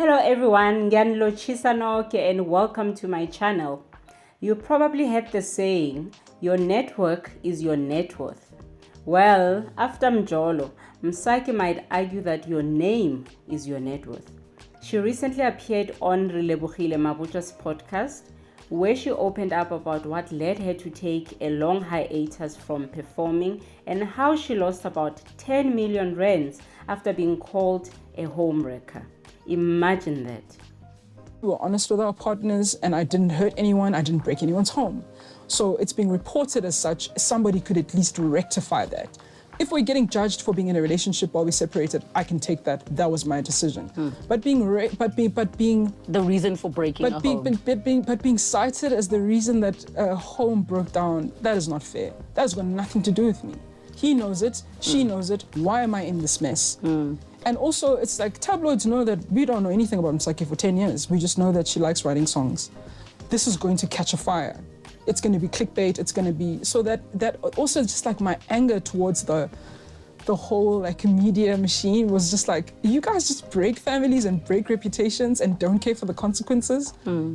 Hello everyone, Ngiyanilotshisa nonke and welcome to my channel. You probably heard the saying, your network is your net worth. Well, after Mjolo, Msaki might argue that your name is your net worth. She recently appeared on Relebogile Mabotja's podcast, where she opened up about what led her to take a long hiatus from performing and how she lost about 10 million rands after being called a homewrecker. Imagine that. We were honest with our partners and I didn't hurt anyone, I didn't break anyone's home. So it's being reported as such, somebody could at least rectify that. If we're getting judged for being in a relationship while we separated, I can take that. That was my decision. But being the reason for breaking a home. But being cited as the reason that a home broke down, that is not fair. That has got nothing to do with me. He knows it, she knows it. Why am I in this mess? And also, it's like tabloids know that we don't know anything about Msaki for 10 years. We just know that she likes writing songs. This is going to catch a fire. It's going to be clickbait. It's going to be... So that also just like my anger towards the whole like media machine was just like, you guys just break families and break reputations and don't care for the consequences.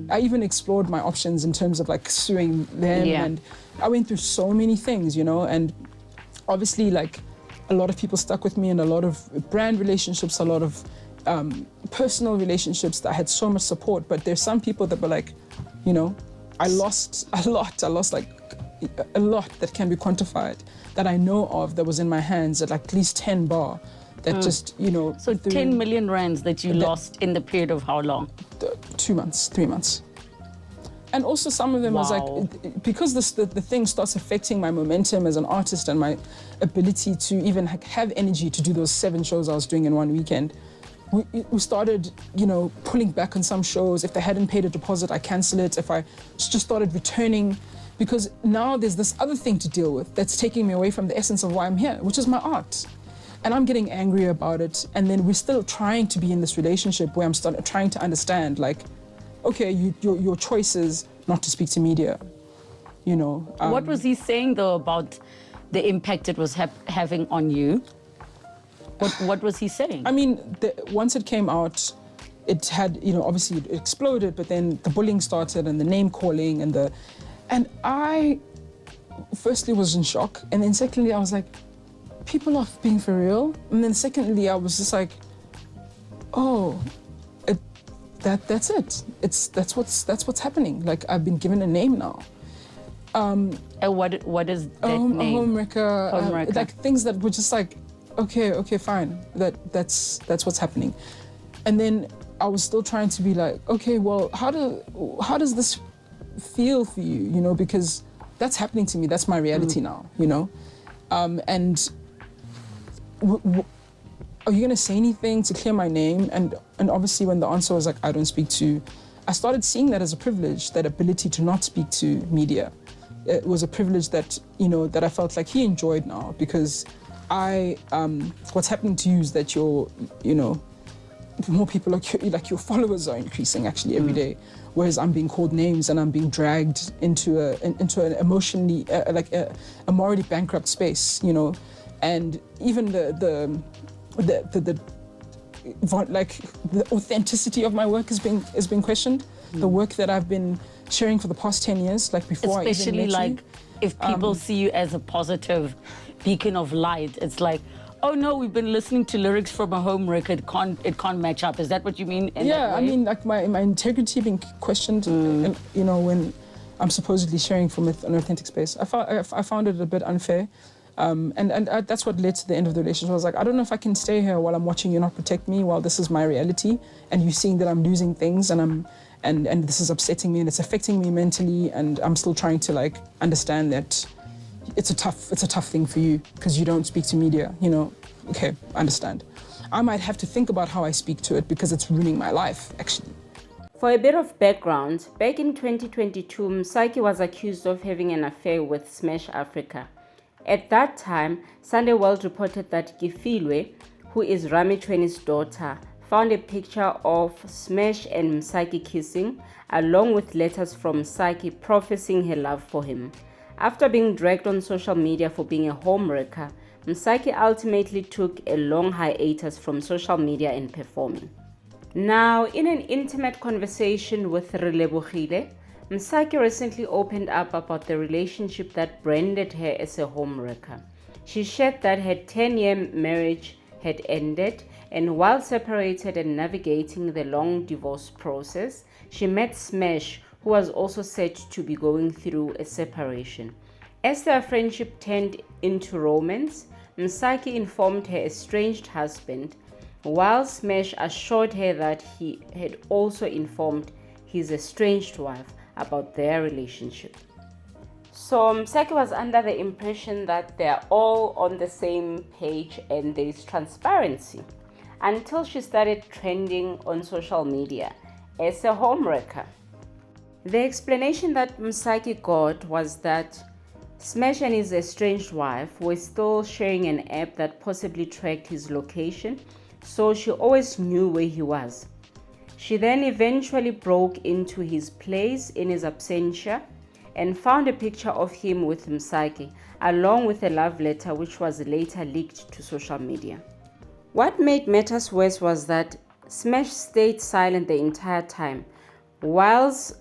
I even explored my options in terms of like suing them. And I went through so many things, you know, and obviously like, a lot of people stuck with me and a lot of brand relationships, a lot of personal relationships that had so much support. But there's some people that were like, you know, I lost a lot. I lost like a lot that can be quantified that I know of that was in my hands at least 10 bar that just, you know. So 10 million rands that you lost in the period of how long? 2 months, 3 months. And also some of them was like, because the thing starts affecting my momentum as an artist and my ability to even have energy to do those 7 shows I was doing in one weekend, we started, you know, pulling back on some shows. If they hadn't paid a deposit, I cancel it. If I just started returning, because now there's this other thing to deal with that's taking me away from the essence of why I'm here, which is my art. And I'm getting angry about it. And then we're still trying to be in this relationship where I'm trying to understand, like, okay, your choice is not to speak to media, you know. What was he saying, though, about the impact it was having on you? What was he saying? I mean, once it came out, it had, you know, obviously it exploded, but then the bullying started and the name calling and I firstly was in shock. And then secondly, I was like, people are being for real. And then secondly, I was just like, oh, that's it. That's what's happening. Like, I've been given a name now. What is that name? A homewrecker. Like things that were just like, okay, fine. That's what's happening. And then I was still trying to be like, okay, well, how does this feel for you? You know, because that's happening to me. That's my reality now. You know, and. Are you gonna say anything to clear my name? And obviously when the answer was like, I don't speak to, I started seeing that as a privilege, that ability to not speak to media. It was a privilege that, you know, that I felt like he enjoyed now because what's happening to you is that you're, you know, more people like your followers are increasing actually every day. Whereas I'm being called names and I'm being dragged into an emotionally, a morally bankrupt space, you know? And even the authenticity of my work is being questioned. The work that I've been sharing for the past 10 years, like before especially I even met like you. If people see you as a positive beacon of light, it's like, oh no, we've been listening to lyrics from a homewrecker. It can't match up. Is that what you mean? Yeah, I mean, like my integrity being questioned, and, you know, when I'm supposedly sharing from an authentic space, I found it a bit unfair. And that's what led to the end of the relationship. I was like, I don't know if I can stay here while I'm watching you not protect me, while this is my reality, and you seeing that I'm losing things, and this is upsetting me, and it's affecting me mentally, and I'm still trying to like understand that it's a tough thing for you because you don't speak to media, you know. Okay, I understand. I might have to think about how I speak to it because it's ruining my life, actually. For a bit of background, back in 2022, Msaki was accused of having an affair with Smash Africa. At that time, Sunday World reported that Gifilwe, who is Rami Chweni's daughter, found a picture of Smash and Msaki kissing, along with letters from Msaki professing her love for him. After being dragged on social media for being a homewrecker, Msaki ultimately took a long hiatus from social media and performing. Now, in an intimate conversation with Relebogile, Msaki recently opened up about the relationship that branded her as a homewrecker. She shared that her 10-year marriage had ended, and while separated and navigating the long divorce process, she met Smash, who was also said to be going through a separation. As their friendship turned into romance, Msaki informed her estranged husband, while Smash assured her that he had also informed his estranged wife about their relationship. So Msaki was under the impression that they're all on the same page and there's transparency, until she started trending on social media as a homewrecker. The explanation that Msaki got was that Smash and his estranged wife were still sharing an app that possibly tracked his location, so she always knew where he was. She then eventually broke into his place in his absentia and found a picture of him with Msaki, along with a love letter which was later leaked to social media. What made matters worse was that Smash stayed silent the entire time, whilst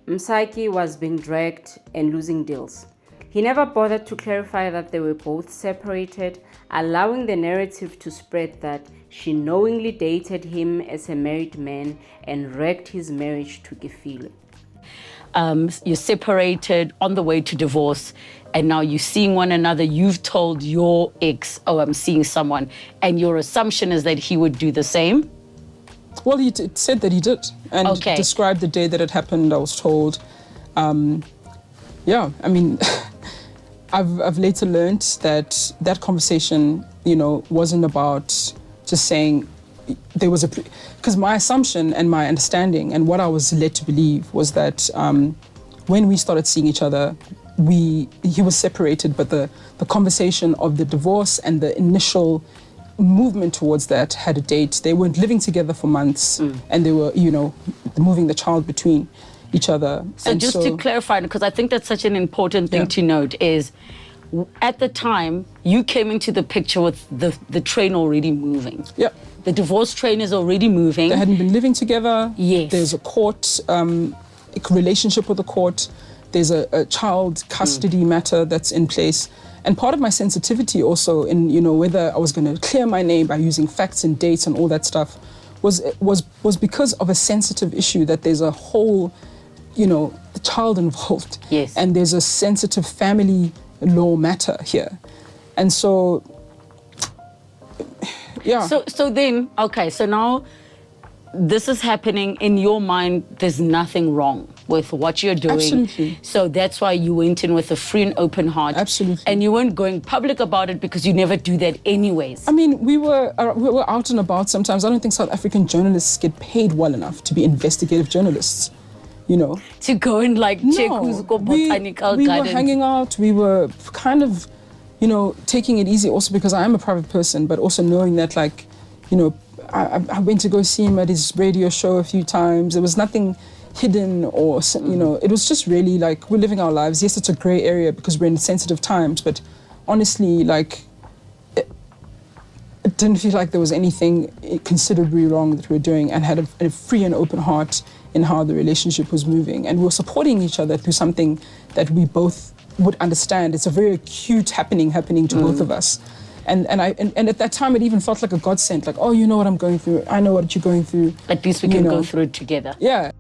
Msaki was being dragged and losing deals. He never bothered to clarify that they were both separated, allowing the narrative to spread that she knowingly dated him as a married man and wrecked his marriage to Gefile. You're separated, on the way to divorce, and now you're seeing one another. You've told your ex, oh, I'm seeing someone, and your assumption is that he would do the same? Well, he said that he did, and described the day that it happened, I was told. Yeah, I mean, I've later learned that that conversation, wasn't about just saying there was because my assumption and my understanding and what I was led to believe was that when we started seeing each other, he was separated, but the conversation of the divorce and the initial movement towards that had a date. They weren't living together for months, and they were, moving the child between each other. So and just to clarify, because I think that's such an important thing to note, is at the time you came into the picture with the train already moving. Yeah. The divorce train is already moving. They hadn't been living together. Yes. There's a court, a relationship with the court. There's a child custody matter that's in place. And part of my sensitivity also in, whether I was going to clear my name by using facts and dates and all that stuff was because of a sensitive issue, that there's a whole, the child involved. Yes. And there's a sensitive family law matter here. And so, yeah. So then, okay, so now this is happening. In your mind, there's nothing wrong with what you're doing. Absolutely. So that's why you went in with a free and open heart. Absolutely. And you weren't going public about it because you never do that anyways. I mean, we were out and about sometimes. I don't think South African journalists get paid well enough to be investigative journalists, To go and check who's got botanical gardens. We were hanging out. We were kind of, taking it easy also because I am a private person, but also knowing that I went to go see him at his radio show a few times. There was nothing hidden or, it was just really we're living our lives. Yes, it's a gray area because we're in sensitive times, but honestly, it didn't feel like there was anything considerably wrong that we were doing, and had a free and open heart in how the relationship was moving. And we were supporting each other through something that we both would understand. It's a very acute happening to both of us. And at that time, it even felt like a godsend. Oh, you know what I'm going through. I know what you're going through. At least we can go through it together. Yeah.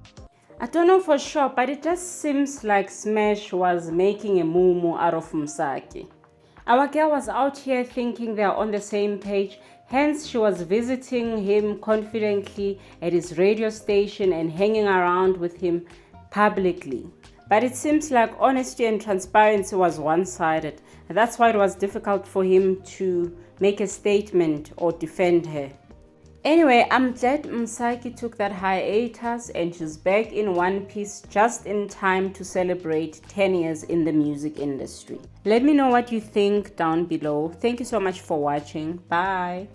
I don't know for sure, but it just seems like Smash was making a moo out of Msaki. Our girl was out here thinking they're on the same page. Hence, she was visiting him confidently at his radio station and hanging around with him publicly. But it seems like honesty and transparency was one-sided. That's why it was difficult for him to make a statement or defend her. Anyway, I'm glad Msaki took that hiatus and she's back in one piece just in time to celebrate 10 years in the music industry. Let me know what you think down below. Thank you so much for watching. Bye.